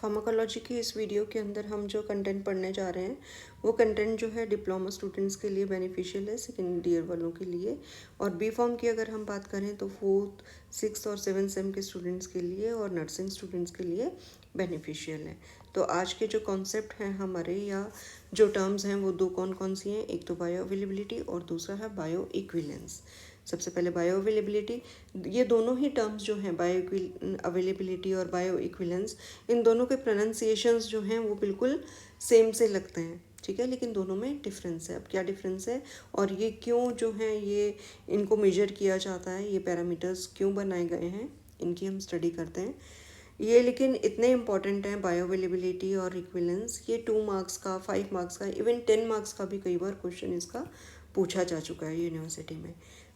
Pharmacology की इस video के अंदर हम जो कंटेंट पढ़ने जा रहे हैं वो कंटेंट जो है डिप्लोमा स्टूडेंट्स के लिए बेनिफिशियल है, सेकेंड ईयर वालों के लिए। और बी फॉर्म की अगर हम बात करें तो 4th, 6th और 7th सेम के स्टूडेंट्स के लिए और नर्सिंग स्टूडेंट्स के लिए बेनिफिशियल है। तो आज के जो कॉन्सेप्ट हैं हमारे, या जो टर्म्स हैं, वो दो कौन कौन सी हैं। एक तो बायो अवेलेबिलिटी और दूसरा है बायो इक्विलेंस। सबसे पहले बायो अवेलेबिलिटी, ये दोनों ही टर्म्स जो हैं बायो अवेलेबिलिटी और बायो इक्विलेंस, इन दोनों के प्रोनाउंसिएशंस जो हैं वो बिल्कुल सेम से लगते हैं, ठीक है, लेकिन दोनों में डिफरेंस है। अब क्या डिफरेंस है और ये क्यों जो है ये इनको मेजर किया जाता है, ये पैरामीटर्स क्यों बनाए गए हैं, इनकी हम स्टडी करते हैं। ये लेकिन इतने इंपॉर्टेंट हैं बायो अवेलेबिलिटी और इक्विलेंस, ये 2 मार्क्स का, 5 मार्क्स का, इवन 10 मार्क्स का भी कई बार क्वेश्चन इसका पूछा जा चुका है यूनिवर्सिटी में।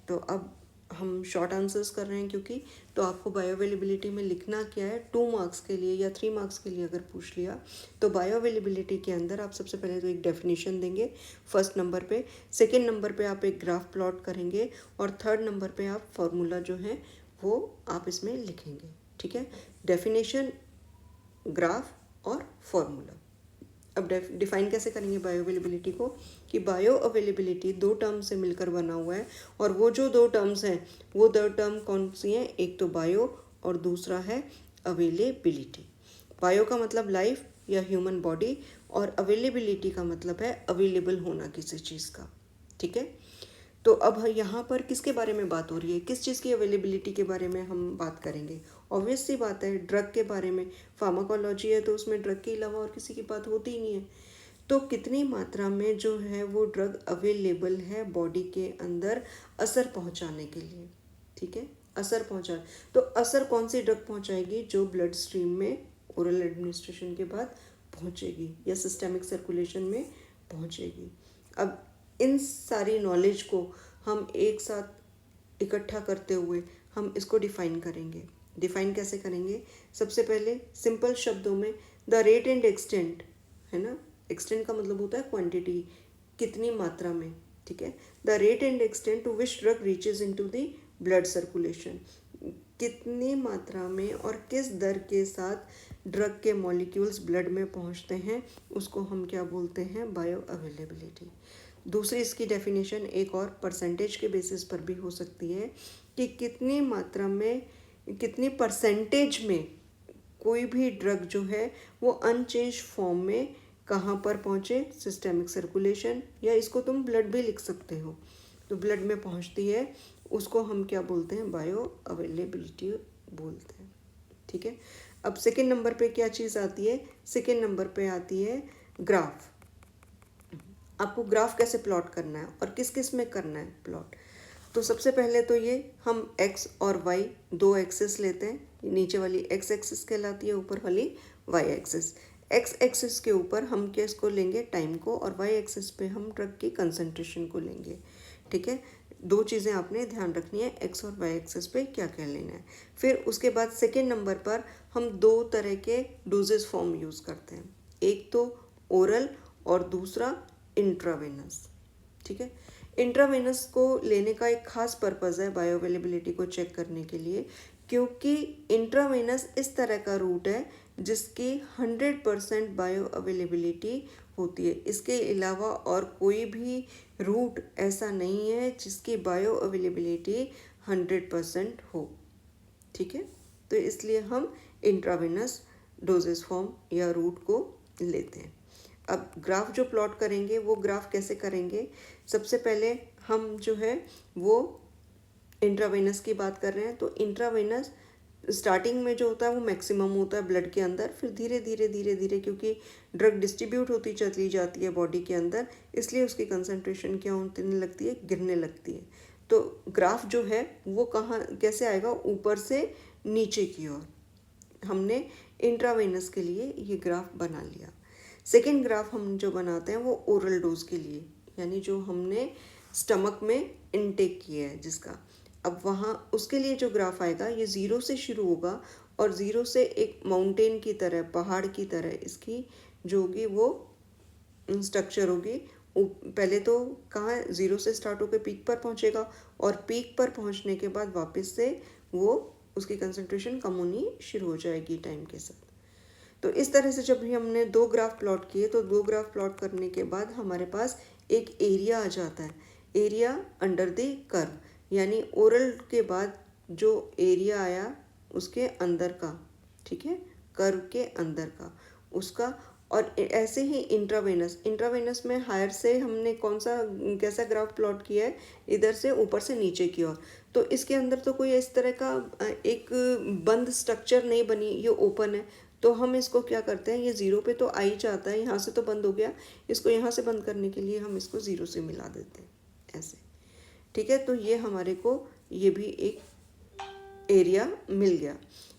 तो अब हम शॉर्ट आंसर्स कर रहे हैं क्योंकि, तो आपको बायो अवेलेबिलिटी में लिखना क्या है, 2 मार्क्स के लिए या 3 मार्क्स के लिए अगर पूछ लिया तो बायो अवेलेबिलिटी के अंदर आप सबसे पहले तो एक डेफिनेशन देंगे फर्स्ट नंबर पे, सेकेंड नंबर पे आप एक ग्राफ प्लॉट करेंगे और थर्ड नंबर पे आप फॉर्मूला जो है वो आप इसमें लिखेंगे, ठीक है। डेफिनेशन, ग्राफ और फॉर्मूला। अब डिफाइन कैसे करेंगे बायो अवेलेबिलिटी को, कि बायो अवेलेबिलिटी 2 टर्म से मिलकर बना हुआ है और वो जो 2 टर्म्स हैं वो 2 टर्म कौन सी हैं, एक तो बायो और दूसरा है अवेलेबिलिटी। बायो का मतलब लाइफ या ह्यूमन बॉडी और अवेलेबिलिटी का मतलब है अवेलेबल होना किसी चीज़ का, ठीक है। तो अब यहाँ पर किसके बारे में बात हो रही है, किस चीज़ की अवेलेबिलिटी के बारे में हम बात करेंगे। ऑब्वियस सी बात है, ड्रग के बारे में। फार्माकोलॉजी है तो उसमें ड्रग के अलावा और किसी की बात होती ही नहीं है। तो कितनी मात्रा में जो है वो ड्रग अवेलेबल है बॉडी के अंदर असर पहुँचाने के लिए, ठीक है, असर पहुँचा। तो असर कौन सी ड्रग पहुँचाएगी, जो ब्लड स्ट्रीम में ओरल एडमिनिस्ट्रेशन के बाद पहुँचेगी या सिस्टेमिक सर्कुलेशन में पहुँचेगी। अब इन सारी नॉलेज को हम एक साथ इकट्ठा करते हुए हम इसको डिफ़ाइन करेंगे। डिफ़ाइन कैसे करेंगे, सबसे पहले सिंपल शब्दों में द रेट एंड एक्सटेंट, है ना, एक्सटेंट का मतलब होता है क्वांटिटी, कितनी मात्रा में, ठीक है। The rate and extent to which drug reaches into the blood circulation, कितनी मात्रा में और किस दर के साथ ड्रग के मॉलिक्यूल्स ब्लड में पहुंचते हैं, उसको हम क्या बोलते हैं, बायो अवेलेबिलिटी। दूसरी इसकी डेफिनेशन एक और परसेंटेज के बेसिस पर भी हो सकती है कि कितनी मात्रा में, कितनी परसेंटेज में कोई भी ड्रग जो है वो अनचेंज फॉर्म में कहाँ पर पहुँचे, सिस्टेमिक सर्कुलेशन, या इसको तुम ब्लड भी लिख सकते हो, तो ब्लड में पहुँचती है, उसको हम क्या बोलते हैं, बायो अवेलेबिलिटी बोलते हैं, ठीक है। अब सेकेंड नंबर पे क्या चीज़ आती है, सेकेंड नंबर पे आती है ग्राफ। आपको ग्राफ कैसे प्लॉट करना है और किस किस में करना है प्लॉट। तो सबसे पहले तो ये हम x और y 2 एक्सिस लेते हैं, नीचे वाली x एक्सिस कहलाती है, ऊपर वाली y एक्सिस। x एक्सिस के ऊपर हम किसको लेंगे, टाइम को, और y एक्सिस पे हम ड्रग की कंसंट्रेशन को लेंगे, ठीक है। 2 चीज़ें आपने ध्यान रखनी है, x और y एक्सिस पे क्या क्या लेना है। फिर उसके बाद सेकेंड नंबर पर हम 2 तरह के डोजेस फॉर्म यूज़ करते हैं, एक तो ओरल और दूसरा इंट्रावेनस, ठीक है। इंट्रावेनस को लेने का एक खास पर्पज़ है बायो अवेलेबिलिटी को चेक करने के लिए, क्योंकि इंट्रावेनस इस तरह का रूट है जिसकी 100% बायो अवेलेबिलिटी होती है। इसके अलावा और कोई भी रूट ऐसा नहीं है जिसकी बायो अवेलेबिलिटी 100% हो, ठीक है। तो इसलिए हम इंट्रावेनस डोजेस फॉर्म या रूट को लेते हैं। अब ग्राफ जो प्लॉट करेंगे वो ग्राफ कैसे करेंगे, सबसे पहले हम जो है वो इंट्रावेनस की बात कर रहे हैं, तो इंट्रावेनस स्टार्टिंग में जो होता है वो मैक्सिमम होता है ब्लड के अंदर, फिर धीरे धीरे धीरे धीरे क्योंकि ड्रग डिस्ट्रीब्यूट होती चली जाती है बॉडी के अंदर, इसलिए उसकी कंसंट्रेशन क्या होने लगती है, गिरने लगती है। तो ग्राफ जो है वो कहाँ कैसे आएगा, ऊपर से नीचे की ओर। हमने इंट्रावेनस के लिए ये ग्राफ बना लिया। सेकेंड ग्राफ हम जो बनाते हैं वो ओरल डोज के लिए, यानी जो हमने स्टमक में इनटेक किया है जिसका, अब वहाँ उसके लिए जो ग्राफ आएगा ये 0 से शुरू होगा और 0 से एक माउंटेन की तरह, पहाड़ की तरह इसकी जो होगी वो स्ट्रक्चर होगी। पहले तो कहाँ 0 से स्टार्ट होकर पीक पर पहुँचेगा और पीक पर पहुँचने के बाद वापस से वो उसकी कंसंट्रेशन कम होनी शुरू हो जाएगी टाइम के साथ। तो तो इस तरह से जब भी हमने दो ग्राफ प्लॉट किए तो दो ग्राफ प्लॉट करने के बाद हमारे पास एक एरिया आ जाता है, एरिया अंडर द कर्व, यानी ओरल के बाद जो एरिया आया उसके अंदर का, ठीक है, कर्व के अंदर का उसका। और ऐसे ही इंट्रावेनस में हायर से हमने कैसा ग्राफ प्लॉट किया है, इधर से ऊपर से नीचे की ओर। तो इसके अंदर तो कोई इस तरह का एक बंद स्ट्रक्चर नहीं बनी, ये ओपन है। तो हम इसको क्या करते हैं, ये ज़ीरो पे तो आ ही जाता है, यहाँ से तो बंद हो गया, इसको यहाँ से बंद करने के लिए हम इसको ज़ीरो से मिला देते हैं ऐसे, ठीक है। तो ये हमारे को ये भी एक एरिया मिल गया।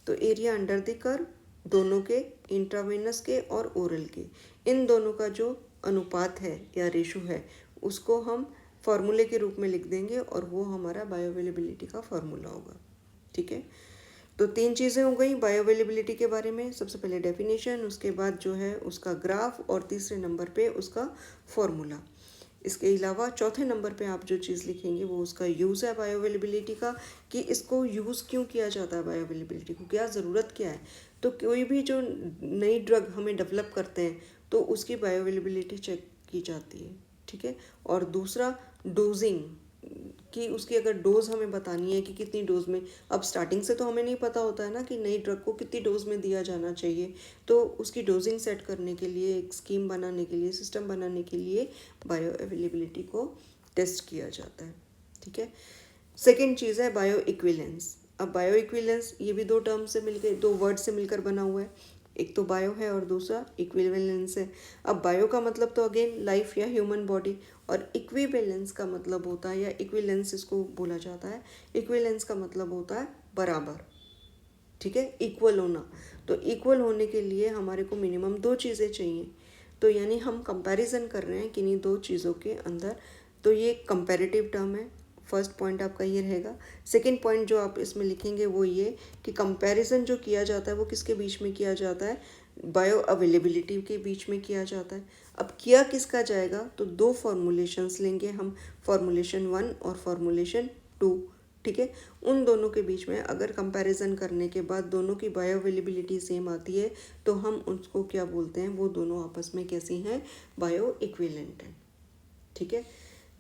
तो एरिया अंडर द कर्व दोनों के, इंट्रावेनस के और ओरल के, इन दोनों का जो अनुपात है या रेशो है उसको हम फॉर्मूले के रूप में लिख देंगे और वो हमारा बायोअवेलेबिलिटी का फॉर्मूला होगा, ठीक है। तो तीन चीज़ें हो गई बायोअवेलेबिलिटी के बारे में, सबसे पहले डेफिनेशन, उसके बाद जो है उसका ग्राफ और तीसरे नंबर पे उसका फॉर्मूला। इसके अलावा चौथे नंबर पे आप जो चीज़ लिखेंगे वो उसका यूज़ है बायोअवेलेबिलिटी का, कि इसको यूज़ क्यों किया जाता है, बायोअवेलेबिलिटी को क्या ज़रूरत क्या है। तो कोई भी जो नई ड्रग हमें डेवलप करते हैं तो उसकी बायोअवेलेबिलिटी चेक की जाती है, ठीक है। और दूसरा डोजिंग, कि उसकी अगर डोज़ हमें बतानी है कि कितनी डोज़ में, अब स्टार्टिंग से तो हमें नहीं पता होता है ना कि नई ड्रग को कितनी डोज़ में दिया जाना चाहिए। तो उसकी डोजिंग सेट करने के लिए, एक स्कीम बनाने के लिए, सिस्टम बनाने के लिए बायो अवेलेबिलिटी को टेस्ट किया जाता है, ठीक है। सेकेंड चीज़ है बायो इक्विलेंस। अब बायो इक्विलेंस ये भी दो टर्म से मिलकर, दो वर्ड से मिलकर बना हुआ है, एक तो बायो है और दूसरा इक्विवेलेंस है। अब बायो का मतलब तो अगेन लाइफ या ह्यूमन बॉडी, और इक्विवेलेंस का मतलब होता है, या इक्विलेंस इसको बोला जाता है, इक्विलेंस का मतलब होता है बराबर, ठीक है, इक्वल होना। तो इक्वल होने के लिए हमारे को मिनिमम दो चीज़ें चाहिए। तो यानी हम कंपैरिजन कर रहे हैं किन्हीं दो चीज़ों के अंदर। तो ये कंपैरेटिव टर्म है, फर्स्ट पॉइंट आपका ये रहेगा। सेकंड पॉइंट जो आप इसमें लिखेंगे वो ये कि कंपैरिजन जो किया जाता है वो किसके बीच में किया जाता है, बायो अवेलेबिलिटी के बीच में किया जाता है। अब किया किसका जाएगा, तो दो फॉर्मूलेशंस लेंगे हम, फॉर्मूलेशन 1 और फॉर्मूलेशन 2, ठीक है। उन दोनों के बीच में अगर कंपैरिजन करने के बाद दोनों की बायो अवेलेबिलिटी सेम आती है तो हम उसको क्या बोलते हैं, वो दोनों आपस में कैसी हैं, बायो इक्विवेलेंट हैं, ठीक है।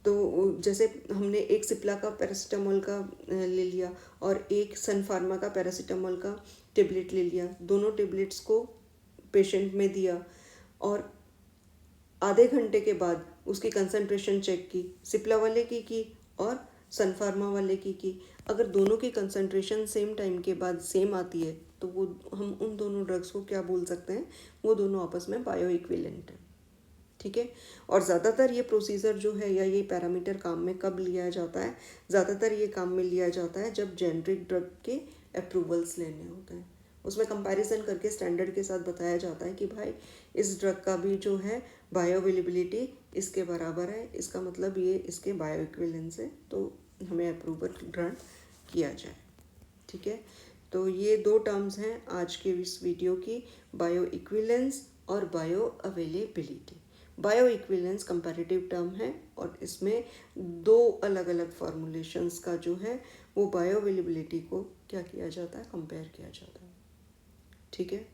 तो जैसे हमने एक सिप्ला का पैरासीटामोल का ले लिया और एक सन फार्मा का पैरासीटामोल का टेबलेट ले लिया, दोनों टेबलेट्स को पेशेंट में दिया और आधे घंटे के बाद उसकी कंसंट्रेशन चेक की, सिप्ला वाले की और सन फार्मा वाले की। अगर दोनों की कंसंट्रेशन सेम टाइम के बाद सेम आती है तो वो हम उन दोनों ड्रग्स को क्या बोल सकते हैं, वो दोनों आपस में बायो इक्विवेलेंट हैं, ठीक है। और ज़्यादातर ये प्रोसीजर जो है या ये पैरामीटर काम में कब लिया जाता है, ज़्यादातर ये काम में लिया जाता है जब जेनरिक ड्रग के अप्रूवल्स लेने होते हैं। उसमें कंपैरिजन करके स्टैंडर्ड के साथ बताया जाता है कि भाई इस ड्रग का भी जो है बायो अवेलेबिलिटी इसके बराबर है, इसका मतलब ये इसके बायो इक्विवेलेंस है, तो हमें अप्रूवल ग्रांट किया जाए, ठीक है। तो ये दो टर्म्स हैं आज के इस वीडियो की, बायो इक्विवेलेंस और bio availability. Bio equivalence comparative term है और इसमें दो अलग अलग फॉर्मूलेशंस का जो है वो बायो अवेलेबिलिटी को क्या किया जाता है, कंपेयर किया जाता है, ठीक है।